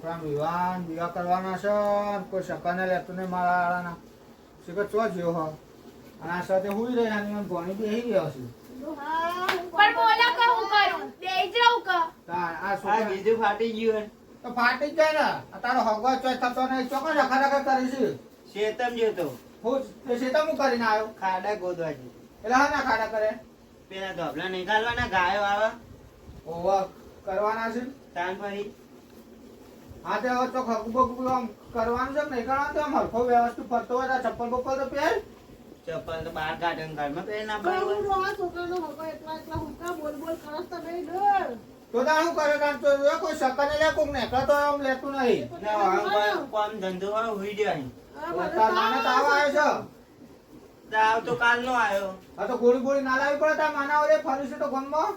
છોકરા વિવાહ કરવાના છે કોઈ સકાને લેતું નહીં મારા વાળાના શીખર ચો જ્યો હો અને આ સાથે હુઈ રહી અને મને ભણી બેસી ગયો છે પણ બોલા કે હું કરું બેઈ જાઉં કે આ છોકરા બીજું ફાટી ગયું તો ફાટી જ જાય ને તારો હગવા ચોય થતો નહીં ચોક્કસ રખા કરી છે શેતમ જોતો હું શેતા હું કરીને આવ્યો ખાડા ગોદવા છે એટલે હા ના ખાડા કરે પેલા ધોબલા નીકાળવાના ગાયો આવે ઓવા કરવાના છે તાન પછી હા તે હવે તો ખગબગ આમ કરવાનું છે નહીં કરવાનું તો આમ હરખો વ્યવસ્થિત ફરતો હોય તો ચપ્પલ બપ્પલ તો પહેર ચપ્પલ તો બહાર ગાર્ડન ઘરમાં પહેરી ના પડે તો તાર શું કરે તાર તો કોઈ સકને લે કોક નેકળે તો આમ લેતું નહીં કોમ ધંધો હોય હુઈ જાય તાર માને તાવ આવ્યો છે તાવ તો કાલ નો આવ્યો આ તો ગોળી ગોળી ના લાવી પડે તાર માના ઓલે ફરી છે તો ગમમાં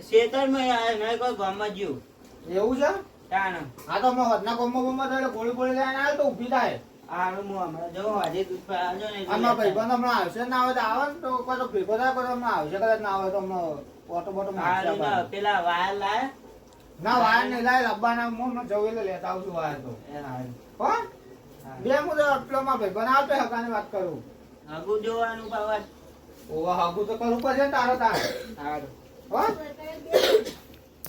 શેતર માં આવ્યો નહીં કોઈ ગામમાં જ્યું એવું છે તાણ આ તો અમે હદના ગમમાં એટલે ગોળી ગોળી લઈને આવે તો ઊભી થાય હારું હું હમણાં જવું આજે દૂધ પર આવજો ને આમાં ભાઈબંધ હમણાં આવશે ના આવે તો આવે ને તો કોઈ તો ભેગો થાય કોઈ હમણાં આવશે કદાચ ના આવે તો હમણાં ઓટો બોટો હારું ના પેલા વાયર લાય ના વાયર નહીં લાય લબ્બાના હું જવું એટલે લેતા આવું છું વાયર તો હો બે હું તો આટલોમાં ભાઈબંધ આવતો હકાની વાત કરું હગું જોવાનું બાબા ઓવા હાગું તો કરવું પડશે ને તારો તાર હારું હો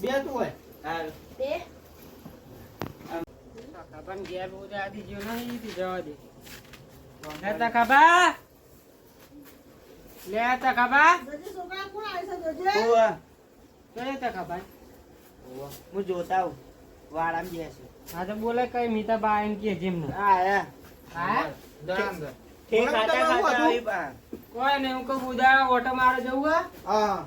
બે તું હોય હારું બે ખબર ઘેર બહુ આદી જો નહીં તી જવા દે લેતા ખબા લેતા ખબા ઓવા લેતા ખબા હું જોતા આવું વાળામાં બેસે હા તો બોલે કઈ મીતા બા એમ કે જેમ ને હા હા જણામ દે ઠીક ખાતા ખાતા આવી પા કોઈ ને હું કહું ઉદાહરણ ઓટો મારો જવું હા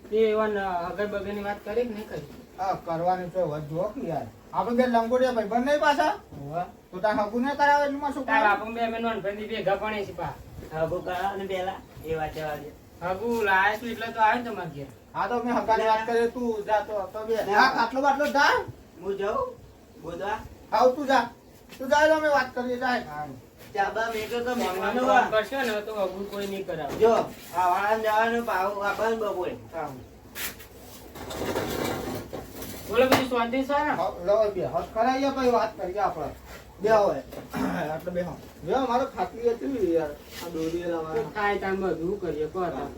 તે એવા અગર બગર ની વાત કરી કે નહીં કરી આ કરવાની તો વાત જો કે યાર આપણે બે લંગોડિયા ભાઈબંધ નહીં પાછા તો તાર હગું ને કરાવે એમાં શું તાર કરાવે? બાપુ બે મેં નોનફેન્ડી ભેગા પણ છે પા હગું કરાવવાનું પેલા એ વાત જવા દે હગુ લાયા છું એટલે તો આવ્યો ને તમારે ઘેર હા તો મેં હકાની વાત કરી તું જા તો બે હા આટલો બાટલો જા હું જાઉં બોધવા આવ તું જા તો અમે વાત કરીએ જાય ચાબા મેં કહ્યું કે મહેમાનો ફોન આ. કરશો ને તો હગુ કોઈ નહીં કરાવે જો આ વાળા જવાનું પાવ આપવાનું બપોરે બોલો બીજું શાંતિ છે ને લો બે હસ કરાઈએ પછી વાત કરીએ આપણે બે હોય આટલો બે હા જો મારો ખાટલી હતી યાર આ દોરી લાવવા કાંઈ તાન બધું કરીએ કહો તાન.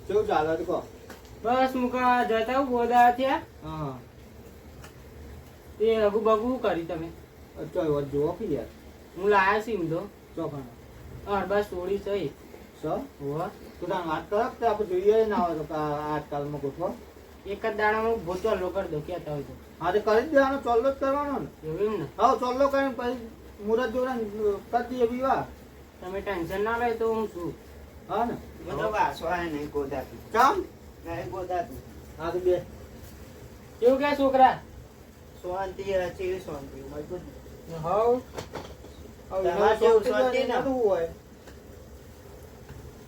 કેવું ચાલે છે કહો બસ મુકા જતા હું બોધા થયા હા તે હગુ બગુ કરી તમે ચોય વાત જોવો કે યાર હું લાયા છું એમ તો ચોખાના બસ થોડી સહી સર હોવા તું તાર વાત કર કે આપણે જોઈએ ના હોય તો આજકાલમાં ગોઠવો એક જ દાડામાં ભોચો લોકર દો કહેતા હોય તો હા તો કરી જ દેવાનો ચોલ્લો જ કરવાનો ને એવું એમ ને હા ચોલ્લો કરીને પછી મુરત જોડે કરી દઈએ વિવાહ તમે ટેન્શન ના લે તો હું છું હા ને હું તો વાસવા નહીં ગોદાતું કામ નહીં ગોદાતું હા તો બે કેવું કે છોકરા શાંતિ છે શાંતિ મજબૂત હવ તમારે જેવું શાંતિ ને? હોય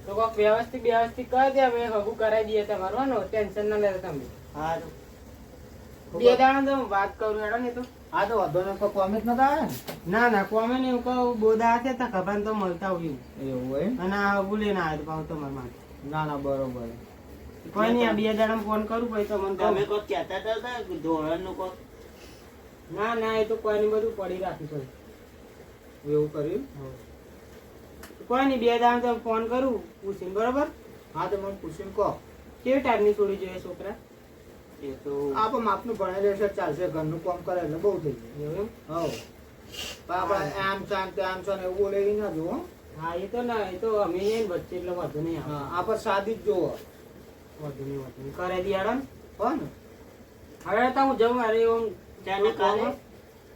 તો કોક વ્યવસ્થિત કરી દે અમે હગું કરાવી દઈએ તમારું હો ને ટેન્શન ના લેતા તમે સારું બે દાડા તો વાત કરું હેડો ને તો હા તો વાંધો નહીં કોઈ કોમેન્ટ નતા આવે ના ના કોમે ને એવું કહું બોધા હાથે તો ખબર તો મળતા હોય ને એવું હોય અને આ હગું લઈને આવ્યો તો પાછું તમારા માટે ના ના બરોબર કોઈ નહીં આ બે દાડા ફોન કરું પછી તો મને તમે કહો. કોઈ કહેતા હતા ધોરણ નું કોઈ ના ના એ તો કોઈ નહીં બધું પડી રાખ્યું છે એવું કર્યું કોઈ નહીં બે દાડા તો ફોન કરું પૂછીને બરોબર હા તો મને પૂછીને કહો કેવી ટાઈપની છોડી જોઈએ છોકરા એ તો આપણે માપનું ભણેલું રહેશે ચાલશે ઘરનું કામ કરે એટલે બહુ થઈ એવું એમ? જાય હવ આપણે આમ ચાન તેમ ચાન એવું બોલે ના જુઓ હા એ તો ના એ તો અમે અહીં વચ્ચે એટલે વધુ નહીં આવે હા આપણે સાદી જ જુઓ વધુ નહીં કરે દિયાડો ને હો ને હવે તો હું જઉં અરે હું ચાને કાલે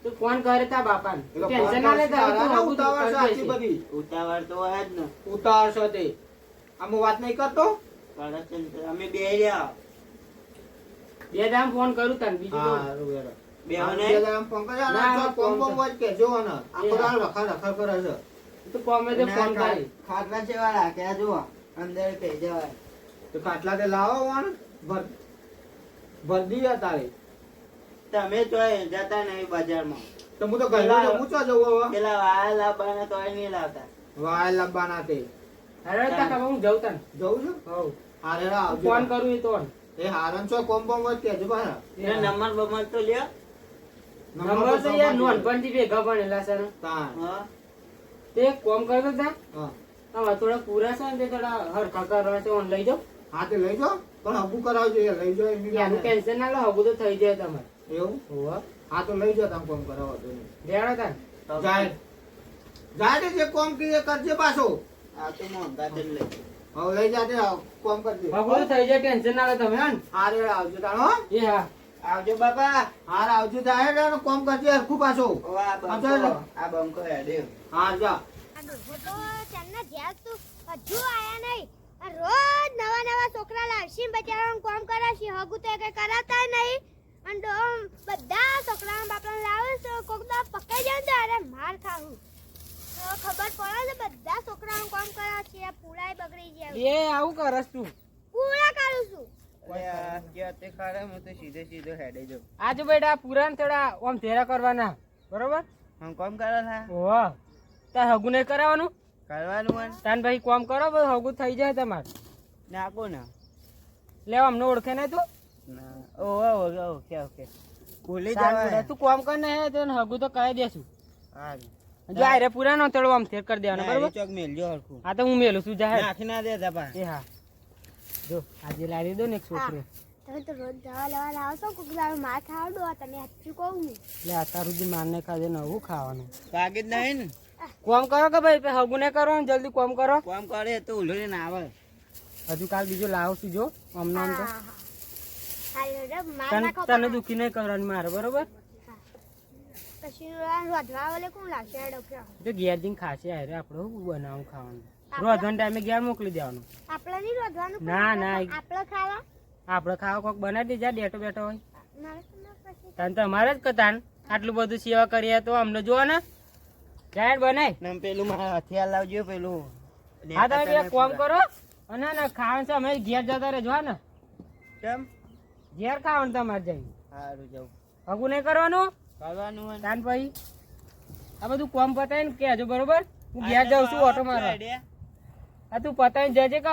તું ફોન કરે તા બાપાને પેલો ટેન્શન ફોન ના કરશે લેતા તારા તું ના હગું તું ઉતાવળ છે કરી આટલી દેશે. બધી ઉતાવળ તો હોય જ ને ઉતાવળ છે તે આમ વાત નહીં કરતો કરચન અમે બે રહ્યા બે દામ ફોન કરું તને બીજું તો હા રૂવેરો બે આમ ને બે દાડા ફોન કરે અને ના, જો ના, કોમ ફોન બોમ છે. હોય કે જો ને આખો એ દાડો રખા રખા કરે છે તું કોમે તે ફોન કરી ખાટલા છે વાળા ક્યાં જો અંદર પે જવાય તો ખાટલા તે લાવો વાણ ભર દીયા તારે તમે તો જતા નહીં બજારમાં તો હું તો ઘરમાં જમું છો જવું હવે પેલા વાળ લાવવાના તો નહીં લાવતા વાય લબ્બાના તે અરે તા કાકા હું જઉં તને જવું છે હવ હારે આવજો ફોન કરું એ તો એ હારન છો કોમ બોમ હોય કે જો પાછા એનો નંબર બમર તો લ્યો નંબર તો યાર નોનપણથી ભેગા ભણેલા છે ને. તાણ. હા તે એક કામ કરતો તા હા. હવે થોડા પૂરા છે ને તે થોડા હરખા કરવા છે ઓન લઈ જાઓ. હા તે લઈ જાઓ પણ હગું કરાવજો યાર લઈ જાઓ એની યાનું ગાને. ટેન્શન ના લો હગું તો થઈ જાય તમારે. એવું હોવા હા તો લઈ જાઓ તમે કોમ કરાવો તો નહીં. રેડો તાન. જાય જાય જે કોમ કે એ કરજે પાછો આ તો મોંઘા જ લઈ હવે લઈ જાતે કોમ કરજે હગું તો થઈ જાય ટેન્શન ના લો તમે હન. હા રે આવજો તાણ હો એ હા આવજો બાપા હાર આવજો જાય ને કોમ કરજે હરખું પાછો ઓ આ બંકો હેડે હા જા આ ડોહો તો ચાંદના જ્યાં તું હજુ આયા નહીં. આ રોજ નવા નવા છોકરા લાવશી બચારાનું કામ કરાવશી હગું તો એ કઈ કરાવતા નહીં. અને ડોહો બધા છોકરાના બાપરાને લાવે છે કોક તો પકડી જાય ને તો અરે માર ખાવું તો ખબર પડે છે બધા છોકરાનું કામ કરાવે છે આ પૂરાય બગડી જાય એ આવું કરસ તું. પૂરા કરું છું તે ખરે હું તો સીધો હેડે જો આજે બેટા પૂરા ને થોડા આમ તેરા કરવાના બરોબર. હું કોમ કરો થા ઓહો તાર હગું નહીં કરાવવાનું. કરવાનું હોય તાન ભાઈ કોમ કરો બસ હગું થઈ જાય તમારે. નાખો ને લેવા અમને ઓળખે નહીં તું. ના ઓકે ભૂલી તાન બેટા, જવાય તું કોમ કર ને હે તો હગું તો કહી દેશું. હા જો આરે પૂરા નો થોડું આમ થેર કરી દેવાના બરોબર. ચોક મેલજો હરખું હા તો હું મેલું છું જાહેર. નાખી ના દેતા પા એ હા જો આજે લાવી દો ને એક છોકરી. તમે તો રોજ દવા લેવા લાવો છો કોક દાડો માર ખાવડો તમે સાચું કહું ને એટલે અત્યાર સુધી મારને ખાધે નવું ખાવાનું. પાગે જ નહીં ને કોમ કરો કે ભાઈ હગું નહીં કરો ને જલ્દી કોમ કરો. કોમ કરે તો ઉલડી ના આવે હજુ કાલ બીજો લાવું છું જો અમને આમ તો માર તને નાખો તને દુખી નહીં કરવાની મારે બરોબર. પછી રોધવા વાલે કોણ લાવશે આ ડોક્ટર જો ઘેર જઈને ખાશે હારે આપણે શું બનાવું ખાવાનું. રોધવાના ટાઈમે ઘેર મોકલી દેવાનું. આપણે નહીં રોધવાનું ના ના આપણે ખાવા આપણે ખાવા કોક બનાવી દે જા બેઠો બેઠો હોય. મારે તો ના પછી તાન તમારે જ કતાન આટલું બધું સેવા કરીએ તો અમને જો ને જાહેર બનાય. ને પેલું મારા હથિયાર લાવજો પેલું હા તમે બે કોમ કરો અને ને ખાવાનું છે અમે ઘેર જતા રહેજો હા ને. કેમ ઘેર ખાવાનું તમારે જઈ સારું જાઉં હગું નહીં કરવાનું. કરવાનું હોય તાન પછી આ બધું કોમ પતાય ને કહેજો બરોબર. હું ઘેર જાઉં છું ઓટો મારવા. આ તું પતાઈને જજે કહ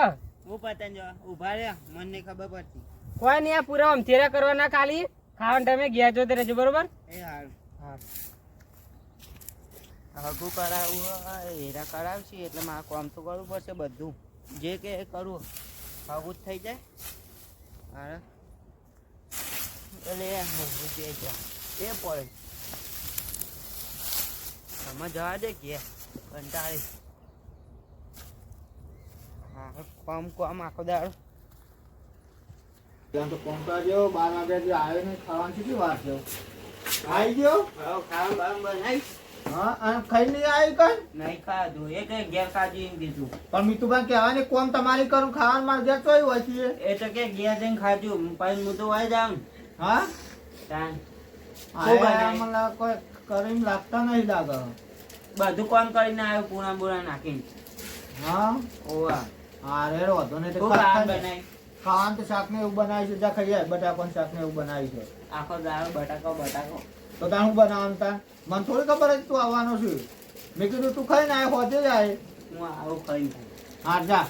હું પતંગ જો ઉભા રે મને ખબર પડતી કોઈ નહીં આ પૂરા અમથેરા કરવાના ખાલી ખાવાના ટાઈમે ઘેર જોતે રહેજો બરોબર. એ હારું હા હગું કરાવવું હોય હેરા કરાવશે એટલે મારે કામ તો કરવું પડશે બધું જે કે એ કરવું હગું જ થઈ જાય હા એટલે જે જા એ પડે તમે જવા દે કે કંટાળી હા કોમ આખો દાડો ત્યાં તો કોમ કરજો 12 વાગે જે આવ્યો ને ખાવાની કેટલી વાર છે આવી ગયો ખાવાનું બાવાનું બનાવીશ હા અને ખાઈ નહીં આવી કઈ નહીં ખાધું એ કઈ ઘેર ખાધું એમ કીધું પણ મીઠુભાઈ કહેવાની કોમ તમારી કરું ખાવાનું મારે જે ચોઈ હોય છે એ તો કે ઘેર જઈને ખાધું પછી હું તો હોય જાઉં હા તાન આયા મને કોઈ કરીને લાગતા નહીં લાગે બધું કામ કરીને આવ્યો પૂરા બુરા નાખીને હા ઓવા હા રે વાંધો નહીં તો ખૂબ આમ બનાવી ખાવાનું તો શાક ને એવું બનાવી છે જા ખાઈએ બટાકાનું શાક ને એવું બનાવી છે આખો દાડો બટાકો તો તાર હું બનાવવાનું તાર મને થોડી ખબર હતી તું આવવાનો છું મેં કીધું તું ખાઈને આવ્યો હોતે જાય હું આવું ખાઈ હા જા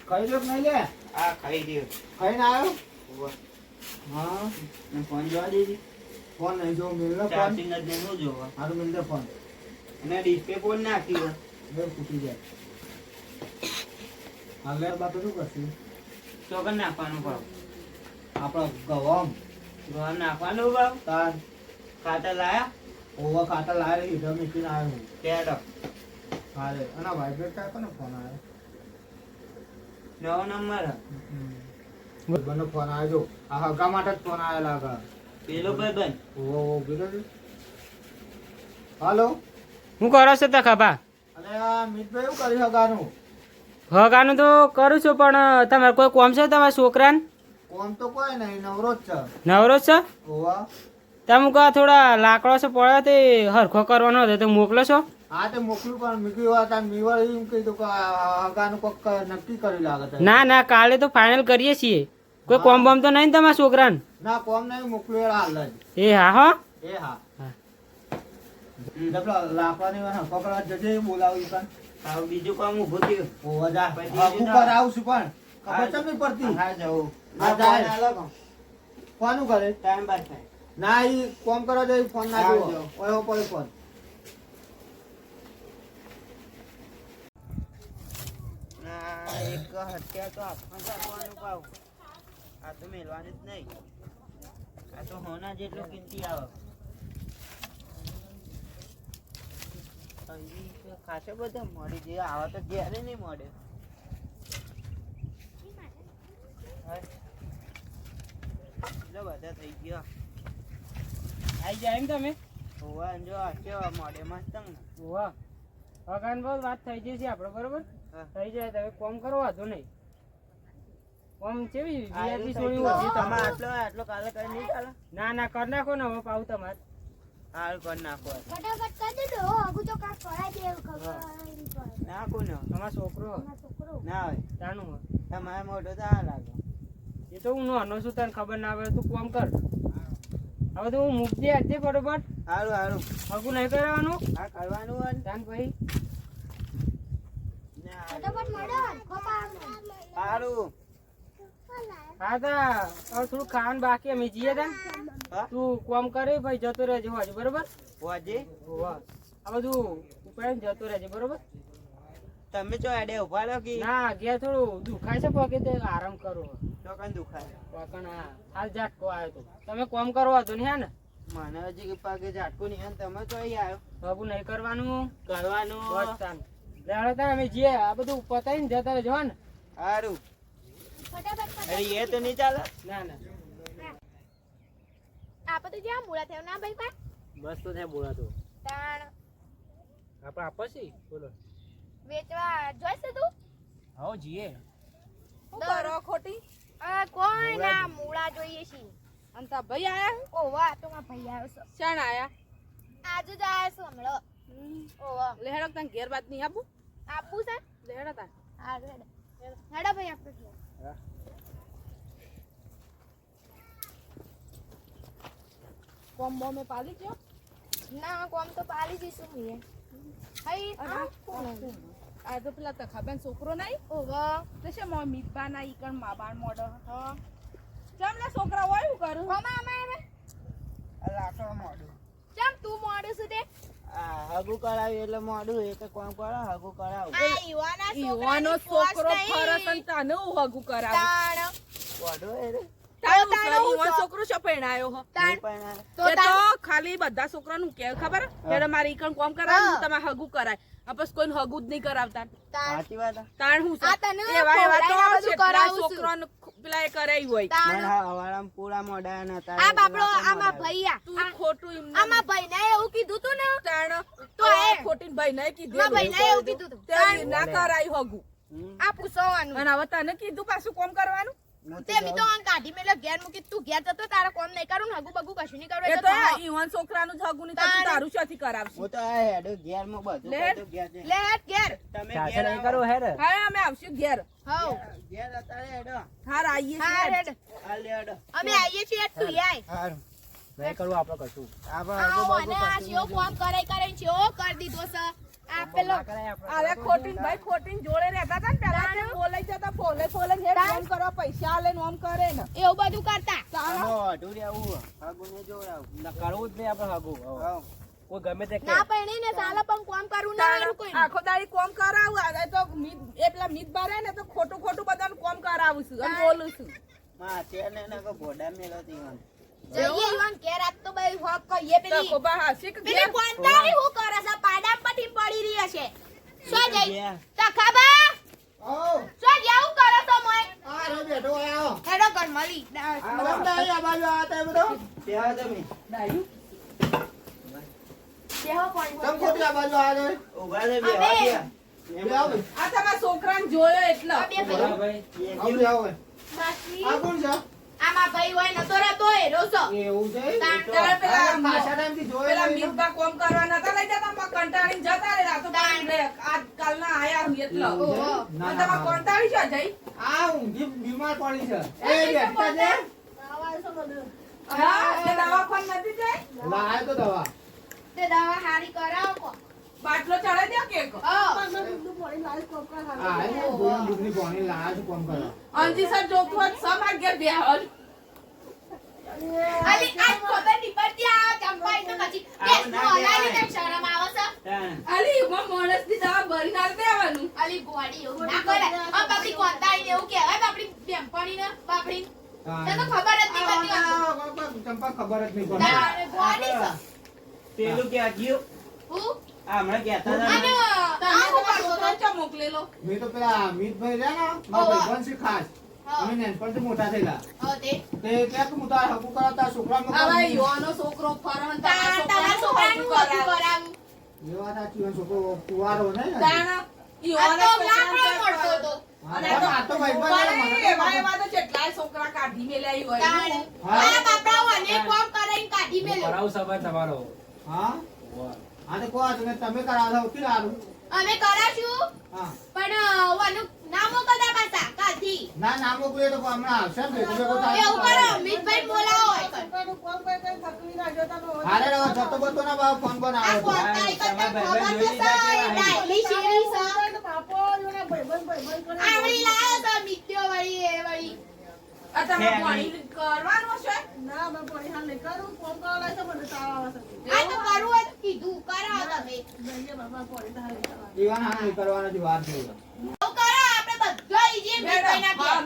ખાઈ લો કે નહીં લે આ ખાઈ રહ્યો ખાઈને આવ્યો ઓવા હા ફોન જોવા દીધી ફોન નહીં જો મિલ ફોન ચાર્જિંગ જ નહીં જોવા હારું મિલ દે ફોન અને ડિસ્પ્લે ફોન નાખ્યો બે ફૂટી જાય હાલે બાપે શું કરશું ચોકન નાખવાનું ભાવ આપણા ગવામ ગોળ નાખવાનું ભાવ તાર ખાતર લાયા ઓવા ખાટા લાવે હીધો મીઠીને આવ્યો હું કેડો હાલે અને વાઇબ્રેટ કાંઈ કોને ફોન આવ્યો નવો નંબર બનો ફોન આવ્યો આ હગા માટે જ ફોન આવ્યો લાગે પેલો ભાઈ ઓવો બીજો હાલો હું કરો છો તો ખભા અને આ મિતભાઈ એવું કર્યું હગાનું હગાનું તો કરું છું પણ તમારે કોઈ કોમ છે તમારા છોકરાને કોમ તો કોઈ નહીં નવરો જ છે નવરો જ છે. ઓવા તમે કહો થોડા લાકડો છે પડ્યા તે હરખો કરવાનો હતો તો મોકલો છો. હા તે મોકલ્યું પણ મૂક્યું હતા મીવર એમ કીધું કે આ હગાનું કોક નક્કી કરી લાગે છે ના ના કાલે તો ફાઇનલ કરીએ છીએ. કોઈ કોમ બોમ તો નહીં ને તમારા છોકરાને. ના કોમ નહીં મોકલ્યું હાલ જ એ હા હો એ હા હા. લાકવાની પકડવા જજે બોલાવી પણ હવે બીજું કામ ઊભું થયું ઓવા જા પછી હગું પર આવું છું પણ ખબર ચમ નહીં પડતી હા જવું હા, જાય. ફોન આલો કોનું કરે ટાઈમ પાસ થાય ના ઈ કોમ કરવા જાય ફોન ના આવજો. જોવો ઓય હો પડે ફોન આ એક હત્યા તો આપવાનું આપવાનું પાવ આ તો મેલવાની જ નહીં આ તો હોના જેટલું કિંમતી આવે અહીં ખાસે બધા મળી જાય આવા તો જ્યારે નહીં મળે એટલે બધા થઈ ગયા આઈ જાય એમ તમે હોવા જો આ કેવા મળે મસ્ત ને હોવા ભગવાન બહુ વાત થઈ જશે આપણે બરોબર હા. થઈ જાય તમે કોમ કરો વાંધો નહીં કોમ કેવી આયરું VIP થઈ સોળી ગયું. ઓછી આમાં તમારે. આટલો કાલે કરી નહીં ચાલે ના ના કર નાખો ને હવે પાવું તમારે હાલ કરી નાખો ફટાફટ કરી દેજો હો હગુ તો કાક કરાય દે એવું ખબર નહીં પડે. નાખો ને તમારો છોકરો મારો છોકરો ના હોય તાનું હોય. તમારે મોટો તો આ લાગે એ તો હું નાનો છું તને ખબર ના આવે તું કોમ કર હવે તો હું મૂકજે આજે બરોબર સારું સારું હગું નહીં કરવાનું આ કરવાનું હોય ને. તાન પછી ના, ફટાફટ મળો ખોપા સારું હા તા હવે થોડું ખાવાનું બાકી અમે જઈએ તા હા તું કોમ કરે પછી જતો રહેજે હોજે બરોબર વાજે હોવા આ બધું ઉપાડીને જતો રહેજે બરોબર તમે ચો એડે ઉભા રહો કે ના ઘેર થોડું દુખાય છે પગે તે આરામ કરો તો કઈ દુખાય પણ હાલ ઝાટકો આવ્યો તો તમે કોમ કરવા તો નહીં હે ને મને હજી કે પગે ઝાટકું નહીં અને તમે તો અહીં આવ્યો બાબુ નહીં કરવાનું કરવાનું બસ તાન. લેવડો તાન અમે જઈએ આ બધું પતાવીને જતા રહેજો હો ને સારું ફટાફટ અરે એ તો નહીં ચાલે ના ના આપો તો જ્યાં મૂળા થયો ના ભાઈ પા બસ તો ત્યાં બોલાતો તાણ આપણે આપો છે બોલો વેચવા જોઈશે તું આવો જઈએ શું કરો ખોટી કોઈ ના મૂળા જોઈએ છે અને તા ભાઈ આયા ઓવા તો માં ભાઈ આવ્યો છે શાણ આયા આજુ જ આવ્યો છે હમણાં ઓવા લેહેડો તને ઘેર બાદ નહીં આપું આપું છે લેહેડો તા હા હેડો હેડો ભાઈ આપણે કોમ બોમે પાલી ગયો ના કોમ તો પાલી જઈશું મેં હઈ આ તો પેલા તખાબેન છોકરો નહીં ઓવા તો છે મો મીતબા ના ઈકણ મા બાણ મોડો હા ચમ ના છોકરા હોય હું કરું કોમા અમે આ લાકડો મોડું ચમ તું મોડું છું તે આ હગું કરાવ્યું એટલે મોડું એ તો કોમ કરો હગું કરાવું આ ઈવાના ઈવાનો છોકરો ફરસ અને તને હું હગું કરાવું તાણ મોડું એ રે તારો તારો હું ઈવાનો છો? છોકરો છો પરણાયો હો તાણ પણ આ તો એ તો ખાલી બધા છોકરાનું કે ખબર એટલે મારે ઈકણ કોમ કરાવે હા. તમે હગું કરાય આ પછી કોઈને હગું જ નહીં કરાવતા તાણ સાચી વાત આ. તાણ હું આ તને એવા એવા તો ખવડાવીને બધું જેટલા કરાવું છું. છોકરાને પેલા એ કરાયું હોય મને તાણ હા હવાળામાં પૂરા મોઢા ને આ તારે બાપડો પૂરા આમાં મોઢા. ભૈયા તું ખોટું એમને આમાં ભાઈને એવું કીધું તું ને તાણ તો તો એ ખોટીને ભાઈ નહીં કીધું માં ભાઈને એવું કીધું તું તે ના કરાયું હગું હમ. આ પૂછવાનું અને હવે તને કીધું પાછું કોમ કરવાનું હું તે બી તો આમ કાઢી મેલો ઘેર મૂકી તું ઘેર જતો તારે કોમ નહીં કરું ને હગુ બગુ કશું નહીં કરું એ એટલે તો તો ઈવન છોકરાનું જ હગું નહીં તાણ. થતું તારું શોથી કરાવશું હું તો આ હેડો ઘેરમાં બધું લે. બધું ઘેર છે. લે હેડ ઘેર તમે સાથે ઘેર નહીં આવો. કરો હેડ હા અમે આવશું ઘેર હવ ઘેર અત્યારે હેડો હાર આવીએ હા છીએ હેડ આ લે હેડો અમે આવીએ છીએ તું આય હારું નહીં કરવું આપણે કશું આપણે આવો હગું અને બગું આ કશું શિયો નહીં કોમ કરે કરે શિયો કરી દીધો છે આ પેલો ના કરાય આપણે અરે ખોટીન ભાઈ ખોટીન જોડે રહેતા હતા ને પેલા તે બોલાઈ જતા ફોલે ફોલે હેડ તાણ. ફોન કરવા પૈસા આલે ને ઓમ કરે ને એવું બધું કરતા તાણ. આમાં અઢું રહેવું. હગું ને જોવડાવું. ના કરવું જ નહીં આપણે હગું હવે. હાવ. કોઈ ગમે તે ના પૈણી ને સાલા પણ કોમ કરવું ના તાણ. હારું કોઈ આખો દાડી કોમ કરાવું આ તો એ પેલા મીત બારે ને તો ખોટું ખોટું બધાનું કોમ કરાવું છું અને બોલું છું માં છે ને એના કોઈ ભોડા મેલો તીવાન. જઈએ ઈવન ઘેર આજ તો ભાઈ હોક કહીએ તો પેલી ખોબા હાસી કે પેલી ઘેર કોંતાળી હું કરે છે પાડા પટી પડી રહી છે શું જઈ ઘેર. તખાબા આવો શું જાવું કરો તો મોય આ રે બેઠો આવો હેડો ઘર મળી આ બધા આ બાજુ આ તે બધો બેહો તમે. ડાયું દેહો પાણી તમ ખોટી આ બાજુ આ રે ઊભા રહે, બેહો અબે. ત્યાં. બે આવો આ તમારા છોકરાને જોયો એટલે આ બે ભાઈ ભાઈ આવો આવો માસી આ કોણ છે આમાં ભાઈ હોય નતો રહેતો એ રોસો એવું છે તાણ. તારે પેલા આ પાછા ટાઈમથી જોયેલો પેલા એટલે. મીતબા કોમ કરવા નતા લઈ જતા માં કંટાળીને જતા રે રાતો પાણી રે આજ કાલના આયા હું એટલે એવું છે? ઓહો. ના, અને ના, તમારે ના. કંટાળી છે જઈ આ ઊંઘી બીમાર પડી છે એ બેઠા છે હા તે દવાખાને નથી જઈ લાય તો દવા તે દવા હારી કરાવો કો બાટલો ચડાઈ દો કેક આ એ ગોળા દૂધની પાણી લાયા છે કોમ કરો અંજી સર જોતું હોત સમ આગે બેહલ અલી આ ખબર નહીં પડતી આ ચંપાઈ તો પછી આવું ના હલાવી કહેવાય. તેમ શરમ આવે છે. તાણ. અલી એમાં માણસની દવા ભરી ના દેવાનું. અલી ગોળી એવું ના કરાય. આ બાપડી કોંતાઈને એવું કહેવાય બાપડી બેનપણીને બાપડી. તને તો ખબર જ નહીં પડતી હોતું. ચંપા ખબર જ નહીં ના, પડતી. ગોળી છે. પેલું ક્યાં ગયું? હું? આ હમણાં કહેતા હતા અને ને. આ હું કરતો તો? મોકલેલો. મેં તો પેલા અમિતભાઈ રહ્યા ને મારા ભાઈબંધ છે ખાસ. અમે નાનપણથી મોટા થયેલા. તે ક્યાં તું મોટા હકુ કરાવતા છોકરામાં હવે કરાવી. યોનો છોકરો ફરન તમારા છોકરાનું હતું કરાવું. એ વાત સાચી હોય, છોકરો કુંવારો નહીં ને. તાણ યોનો લાકડો મળતો તો. અને આ તો ભાઈબંધ છે, મને તો એવા એવા તો કેટલાય છોકરા કાઢી મેલ્યા હોય. હા. મારા બાપડા અને કોમ કરીને કાઢી મેલ્યો. કરાવ સભા તમારો હા હા તો કહો તમે કરાવો સૌથી સારું. અમે કરાશું હા પણ વાનું ના મોકલતા પાછા કાલથી. ના ના મોકલીએ તો હમણાં આવશે ને ભેગો ભેગો થાય. એવું કરો મિતભાઈ બોલાવો. હારે રહો, જતો બતો ના બાપ ફોન આ બનાવો તો. કોંતાઈ કરતા ખબર છે ડાયલી શેરી છે. આવડી લાયો તો મિત્યો વળી એ વળી. આ તમે પાણી કરવાનું છે? આ તો કરવું હોય તો કીધું કરાવો તમે. દીવાના હાથ નહીં કરવાના જ વાર છે. એવું કરો આપણે બધા ઈજે મિતભાઈના ઘેર.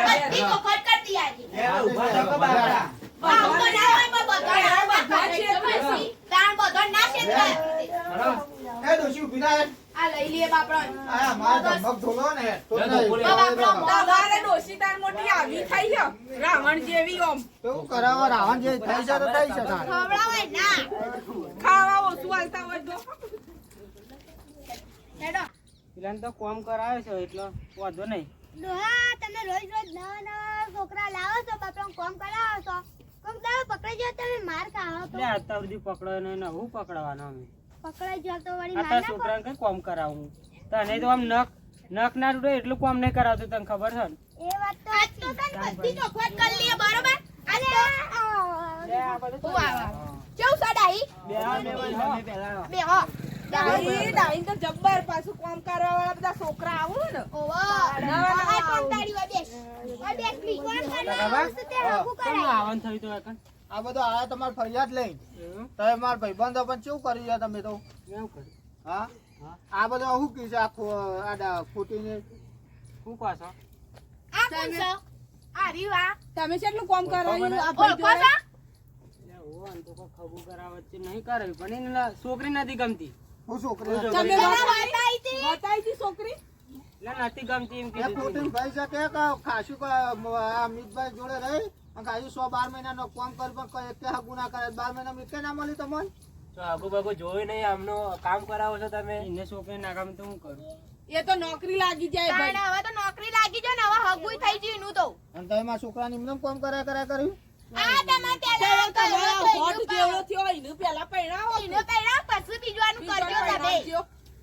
બધી વખત કરતી આજે. એ ઊભા થો કે બાપડા. આવું તો ના હોય પણ બધા છે. તાણ બધા ના છે. એ ડોશી ઊભી રહે. આ લઈ લે બાપડો. આ મારા ધમક ધોલો ને તો લે તો નહીં. બોલે. તમારે ડોશીદાર મોટી આવી થઈ છે. રાવણ જેવી ઓમ. તો હું કરાવવા રાવણ જે થઈ છે તો થઈ છે તારે. ખવડાવાય ના. ખાવા ઓછું હાલતા હોય તો. હેડો. પેલાને તો કોમ કરાવે છે એટલે વાંધો નહીં. ડોહા તમે રોજ રોજ નવા નવા છોકરા લાવો છો બાપરા કોમ કરાવો છો કોમ દાવ પકડાઈ જાવ તમે માર ખાઓ તો એટલે અત્યાર સુધી પકડ્યો નહીં ને હું પકડવાનો અમે પકડાઈ જાવ તો વળી આ માર તારા ના છોકરાને કઈ કોમ કરાવું તને તો આમ નખ ના તૂટે એટલું કોમ નહીં કરાવતું તને ખબર છે ને એ વાત તો આજ તો તને બધી ચોખવટ કરી લઈએ બરોબર. આજ તો લે આ બધું હું આવે. કેવું છે ડાઈ? તમે પહેલા બે હો. ડાઈ તો જબ્બર પાછું કામ કરવા વાળા બધા છોકરા આવું ને. ઓવા. આ કોણ તારી હોય બેસ. આ બેસ બી કોણ બરાબર? કરે તે હગું કેમ કરાય આવવાનું થયું તો એકન? આ બધો આયા તમારે ફરિયાદ લઈ એવું? તમે મારા ભાઈબંધો પણ કેવું કરી રહ્યા તમે તો. એવું કર્યું. હા આ બધું શું કી છે આ ખોટીને. શું કહો છો? આ કોણ છે? આ રીવા. તમે કેટલું કામ કરવાનું ઓળખો છો? લે ઓ આમ તો કોઈ ખબું કરાવે વચ્ચે નહીં કરે પણ એને છોકરી નથી ગમતી. હું છોકરી તમે નથી. બતાઈ હતી છોકરી. એટલે નથી ગમતી એમ એ કીધું ખોટી ભાઈ છે કે ખાસું આ અમિતભાઈ જોડે રહી અને ખાસું 12 મહિનાનો કામ કરી પણ કઈ એક હગું ના કરે 12 મહિના મીકે ના મળી તમને. તો આગુ બાગુ જોયું નહીં આમનો કામ કરાવો છો તમે એને છોકરી ના ગમે તો હું કરું? એ તો નોકરી લાગી જાય ભાઈ. હવે તો નોકરી લાગી જાય ને હવે હગુય થઈ ગયું એનું તો. અને તમે મારા છોકરાને એમને કામ કર્યું. આ તમે પેલા હોટ જેવડો થયો એનું પેલા પહેરાવો. એનું પહેરાવો પછી બીજવાનું કરજો તમે.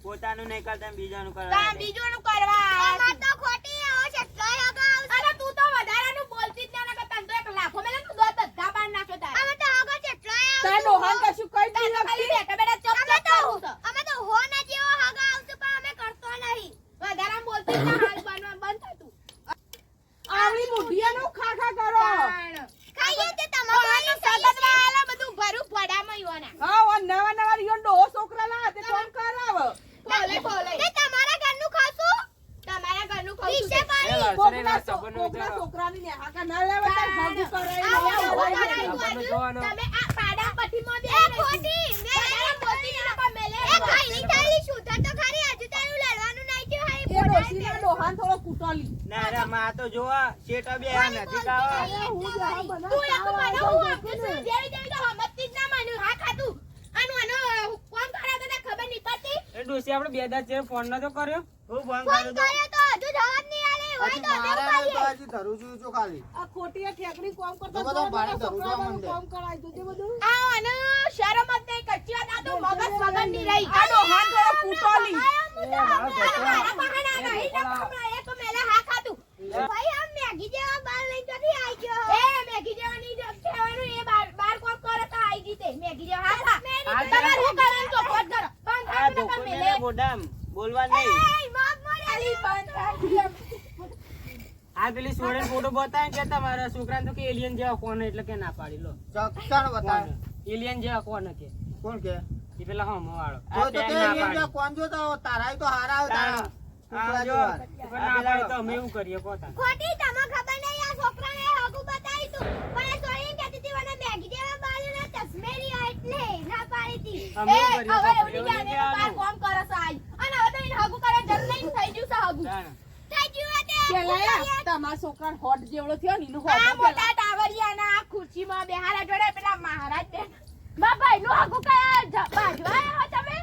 પોતાનું નહીં કરતા ને બીજાનું તા કરાવે. બીજવાનું કરવા. અમાર તો ખોટી આવો છે તોય હગા આવશે અરે તું તો વધારાનું બોલતી જ ના નકર તને તો એક લાફો મેલે તું દોત બધા બાર નાખ્યો તારે. અમે તો હગા છે તોય આવશે તારે ડોહાન કશું કઈ જ નહીં ખાલી બેઠા બેઠા ચપ ચપ કરું છો. અમે તો હો ના જેવો હગા આવશે પણ અમે કરતો નહીં વધારાનું બોલતી જ ના હાલ બનવા બંધ થતું. આવડી મુઢિયાનું ખાખા કરો. ખાઈએ તે તમારું સતત વાળા બધું ભરું પડામાં યોના. હા નવા નવા યો ડોહો છોકરા લા તે કોમ કરાવ. બોલે બોલે. તે તમારા ઘરનું ખાશું તમારા ઘરનું વિશે ખાવું પાણી એ વર્ષે ના સબરનો કોકના વિચારો. છોકરાની ને હાકા ના લેવા તાર ભાગી કરે. જોવાનો. તમે આ પાડા પઠીમાં બે એ ખોટી મેં બોલતી ના પણ મેલે. એ ખાઈ નહીં ખાલી સુધર તો ખરી હજુ તારું લડવાનું નહીં થયું હાઈ એ ડોશીના ડોહાન થોડો કૂટોલી. ના રે માં તો જોવા શેઠા બે આ નથી ખાવા. તું એક મને હું આપું છું. જેવી જેવી તો હમતી જ ના માન્યું. હા ખાતું. આનું કોમ કરાતો તને ખબર નહીં પડતી. એ ડોસી આપણે બે દાંત છે ફોન નતો કર્યો? હું ફોન ફોન કરું તો કર્યો તો હજુ જવાબ નહીં આલે હોય હજી તો મારે દેવું તો કરીએ હજી ધરું છું ખાલી. આ ખોટી ઠેકડી કોમ કરતો તો બધા ભાડે ધરું જવા માંડે. કોમ કરાય તો તે બધું. આ અને શરમ જ નહીં કચ્ચી વાત. આ તો મગજ મગજ ની રહી. આ ડોહાન થોડો કૂટોલી. મારા બહાના નહીં લખમણા એક મેલે હા ખાતું. ભાઈ આમ મેગી જેવા બાલ લઈને ક્યાંથી આઈ ગયો એ મેગી જેવા નહીં કહેવાનું. એ બાર કોમ કરે તો આઈ ગઈ તે મેગી જેવા હા ખા. તમારે શું કરવાનું તો ફોટ કરો. બંધ આ રાખો ધોકો નકર દે મેલે. ને બોડામ બોલવા નહીં. એ મગ મોરે અલી બંધ રાખી એમ. આ પેલી સોડે ફોટો બતાવે કે તમારા છોકરાને તો કે એલિયન જેવા કોણ એટલે કે ના પાડી લો ચકચાણ બતાવે એલિયન જેવા કોણ કે કોણ કે એ પેલા હમ વાળો તો તે એલિયન કોણ જો તો તારાય તો હારા આવે તારા આ જો ના પાડી તો અમે એવું કરીએ કોતા ખોટી તમને ખબર નહીં આ છોકરાને હગું બતાવી તું પણ એ સોરી કહેતી હતી મને મેગી જેવા બાલ ને ચશ્મેરી હોય એટલે ના પાડી હતી અમે એ એવું હવે કરીએ એવડી જાને બાર કોમ કરે છે આજ અને હવે તો એને હગું કરે જરૂર નહીં થઈ ગયું છે હગું થઈ ગયું તે પેલા તમારા છોકરાનો હોટ જેવડો થયો ને એનું હોટ આ મોટા ટાવરિયાના આ ખુરશીમાં બેહારા જોડે પેલા મહારાજ બે બાબાઈ નું હગું કયા બાજુ આયા હો તમે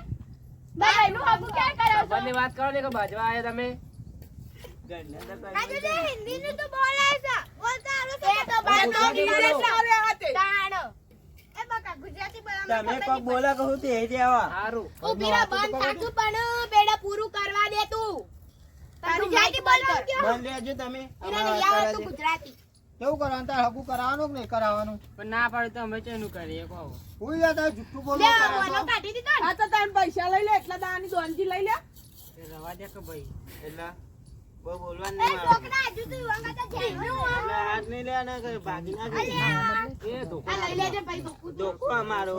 બાબાઈ નું હગું ક્યાં કરો છો બંને વાત કરો ને કે બાજવા આયા તમે આજે તે હિન્દી નું તો બોલે છે બોલતા આવડે છે એ તો બાર નો ઇંગ્લિશ આવે હતે તાણ એ બકા ગુજરાતી તમે કોક બોલો કહું તે જે આવા સારું ઉભીરા બંધ થાતું પણ બેડા પૂરું કરવા દે તું તારું ગુજરાતી બોલવાનું કયો બંધ રહેજો તમે એને નહીં આવડતું ગુજરાતી કેવું કરવાનું તાર હગું કરાવવાનું કે નહીં કરાવવાનું પણ ના પાડે તો અમે ચેનું કરીએ કહો હું યાર તારે જુઠ્ઠું બોલવું લે કરે બોલો તો. કાઢી દીધો હા તો તમે પૈસા લઈ લે એટલા દાની દોનજી લઈ લે એ રવા દે કે ભાઈ એટલે બહુ બોલવાનું એ નહીં મારે. છોકરા હજુ તું વંગા તો જેનું એટલે હાથ નહીં લેવાના કે ભાગી ના જઈએ. એ ધોકો આ લઈ લેજે ભાઈ દુખું ધોકો અમારો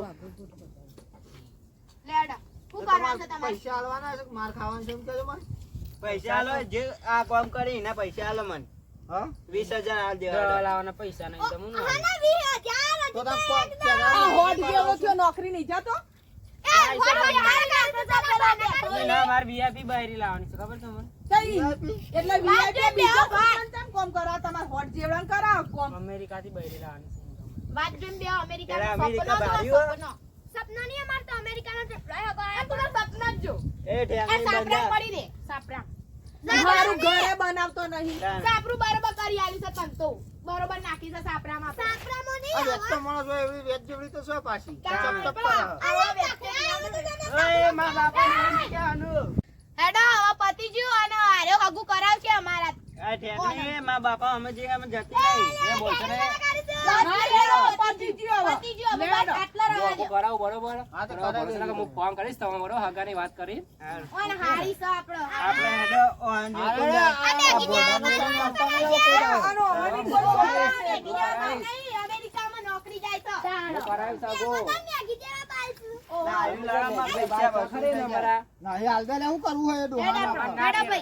લેડા તો શું કરવા તમારે છે તમારે પૈસા આલવાના છે કે માર ખાવાનું છે એમ કહેજો મને પૈસા આલો જે આ કામ કરી એના પૈસા આલો મને હા 20,000 આલ દવા દેવા લાવવાના પૈસા નહીં તો હું આના 20,000 તો હજુ તમે આ હોટ જેવો થયો નોકરી નહીં જતો એ વડો યાર કરતો ચાલો ના માર વીઆઈપી બાયરી લાવવાની છે ખબર તમને તઈ એટલે વીઆઈપી બીજો કેમ કોમ કરાવ તમાર હોટ જેવડન કરાવ કોમ અમેરિકાથી બાયરી લાવવાની છે વાત જેમ બે અમેરિકા પેલા નો અમેરિકા સપનો ભાર્યું? સપનો સપના નહીં અમાર તો અમેરિકાનો ટ્રીપ રહ્યો આ તું સપના જ જો એ એ ઠેકાણી સાપરા બંધા. પડી દે સાપરા સાપરા મારું નહીં. ઘરે બનાવતો નહીં ના. સાપરું બરોબર કરી આલી છે તન તો બરોબર નાખી છે સાપરામાં સાપરામાં નહીં આ આવે. વેચતો માણસ હોય એવી વેચ જેવડી તો છે પાછી કામ ચપ ચપ પેલા કરે. આવા અરે વ્યક્તિ આવું તો તમે ઓય મા બાપાને એમ કહેવાનું. હેડો હવે પતિ જ્યું અને આર્યો હગું કરાવશે અમારા આ ઠેકાણી મા બાપા અમે જે અમે જતી નહીં એ બોલશે ને પતિ જ્યું હવે બસ આટલા જો રહેવા હું દો કરાવું બરોબર હા, તો બરોબર, કરાવી એટલે કે હું ફોન કરીશ તમારે બરોબર હગાની વાત કરી ઓને હારી છે આપણો આપણે હેડો ઓન જો અરે, આ ભોળાનો તો કંપની કોઈ આવે. અમેરિકામાં નોકરી જાય તો હું કરાવી શકું મેગી જેવા બાલ છું. આવી લડામાં પૈસા બાપ ખરી ને મારા ના એ હાલ દે ને શું કરવું હોય એ ડોહાના આપણે.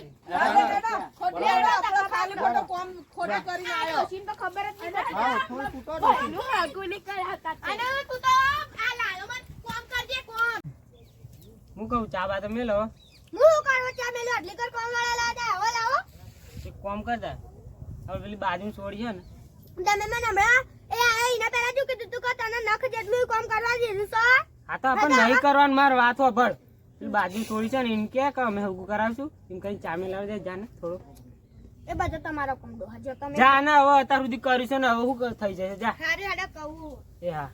ખાલી ખોટો કોમ ખોટો કરીને આવ્યો તો ખબર જ નહીં હા થોડું તૂટો ને. અને તું તો આ લાયો મત કોમ કરજે કોમ હું કહું ચા બા તો મેલો હું કરવો ચા મેલો આટલી કર કોમ વાળા લાદા આવો લાવો એક કામ કરતા હવે પેલી બાજુ છોડી છે ને તમે મને હમણાં એ આ એના પહેલા શું કીધું તું કે તને નખ જેટલું કામ કરવા દીધું છે આ તો આપણે નહીં કરવાનું માર વાત વાપર પેલી બાજુ છોડી છે ને એમ કે અમે હગું કરાવશું એમ કઈ ચા મેલાવી દે જાને થોડો એ બધો તમારો કોમ દો હજો તમે જા ને હવે અત્યાર સુધી કર્યું છે ને હવે શું થઈ જશે જા હારે હાડે કહું એ હા